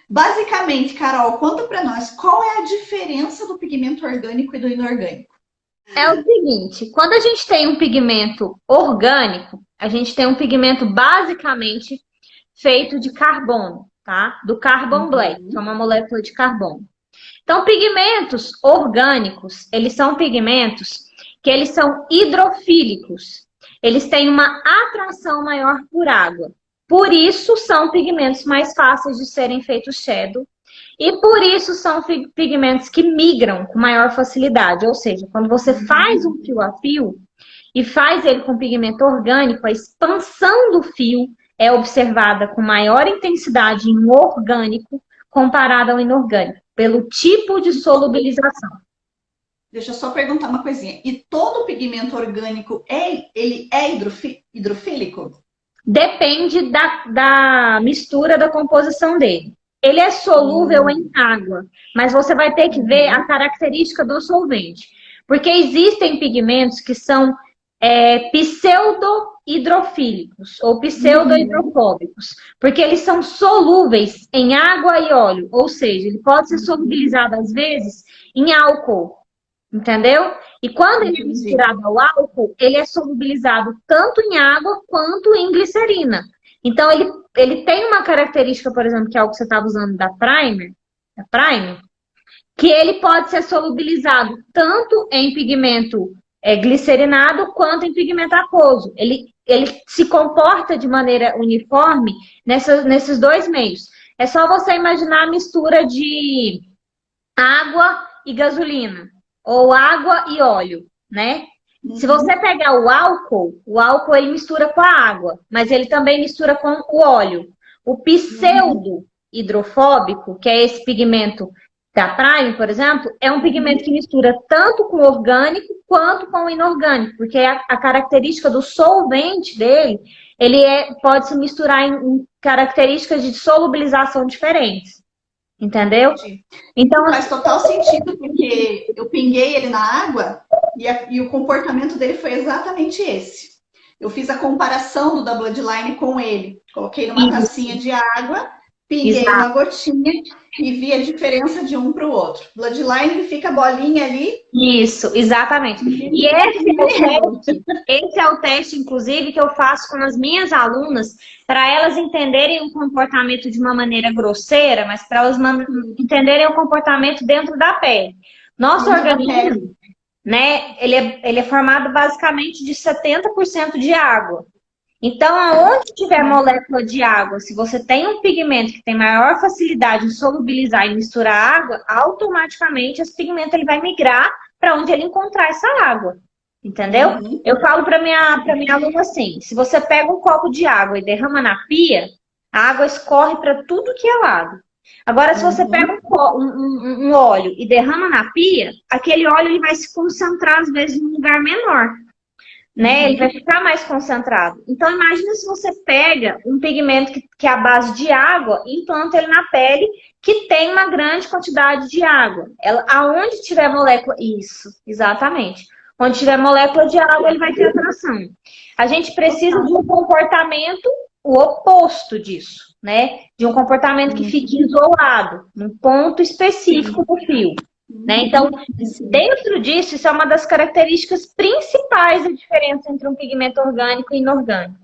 Basicamente, Carol, conta para nós qual é a diferença do pigmento orgânico e do inorgânico. É o seguinte, quando a gente tem um pigmento orgânico, a gente tem um pigmento basicamente feito de carbono, tá? Do carbon black, que é Uhum. uma molécula de carbono. Então, pigmentos orgânicos, eles são pigmentos que eles são hidrofílicos. Eles têm uma atração maior por água. Por isso, são pigmentos mais fáceis de serem feitos shadow. E por isso, são pigmentos que migram com maior facilidade. Ou seja, quando você faz um fio a fio e faz ele com pigmento orgânico, a expansão do fio é observada com maior intensidade em um orgânico comparado ao inorgânico, pelo tipo de solubilização. Deixa eu só perguntar uma coisinha. E todo pigmento orgânico ele é hidrofílico? Depende da mistura da composição dele. Ele é solúvel em água, mas você vai ter que ver a característica do solvente. Porque existem pigmentos que são pseudo-hidrofílicos ou pseudo-hidrofóbicos, porque eles são solúveis em água e óleo, ou seja, ele pode ser solubilizado às vezes em álcool, entendeu? E quando ele é Entendi. misturado ao álcool, ele é solubilizado tanto em água quanto em glicerina. Então, ele tem uma característica, por exemplo, que é o que você estava usando da Primer, que ele pode ser solubilizado tanto em pigmento glicerinado quanto em pigmento aquoso. Ele se comporta de maneira uniforme nesses dois meios. É só você imaginar a mistura de água e gasolina, ou água e óleo, né? Se você pegar o álcool ele mistura com a água, mas ele também mistura com o óleo. O pseudo hidrofóbico, que é esse pigmento da Prime, por exemplo, é um pigmento que mistura tanto com o orgânico quanto com o inorgânico, porque a característica do solvente dele, pode se misturar em características de solubilização diferentes. Entendeu? Entendi. Então, Faz total sentido, porque eu pinguei ele na água e o comportamento dele foi exatamente esse. Eu fiz a comparação do da Bloodline com ele. Coloquei numa tacinha de água, pinguei uma exato. gotinha e vi a diferença de um para o outro. Bloodline ele fica bolinha ali. Isso, exatamente. E esse é o teste, inclusive, que eu faço com as minhas alunas, para elas entenderem o comportamento de uma maneira grosseira, mas para elas entenderem o comportamento dentro da pele. Nosso Dentro da pele. organismo, né, ele é formado basicamente de 70% de água. Então, aonde tiver molécula de água, se você tem um pigmento que tem maior facilidade em solubilizar e misturar água, automaticamente esse pigmento ele vai migrar para onde ele encontrar essa água. Entendeu? Uhum. Eu falo para minha aluna assim: se você pega um copo de água e derrama na pia, a água escorre para tudo que é lado. Agora, se você pega um óleo e derrama na pia, aquele óleo ele vai se concentrar, às vezes, em um lugar menor. Né? Ele vai ficar mais concentrado. Então, imagina se você pega um pigmento que é a base de água e implanta ele na pele, que tem uma grande quantidade de água. Aonde tiver molécula... Isso, exatamente. Onde tiver molécula de água, ele vai ter atração. A gente precisa de um comportamento o oposto disso, né? De um comportamento que fique isolado, num ponto específico do fio. Né? Então, dentro disso, isso é uma das características principais da diferença entre um pigmento orgânico e inorgânico.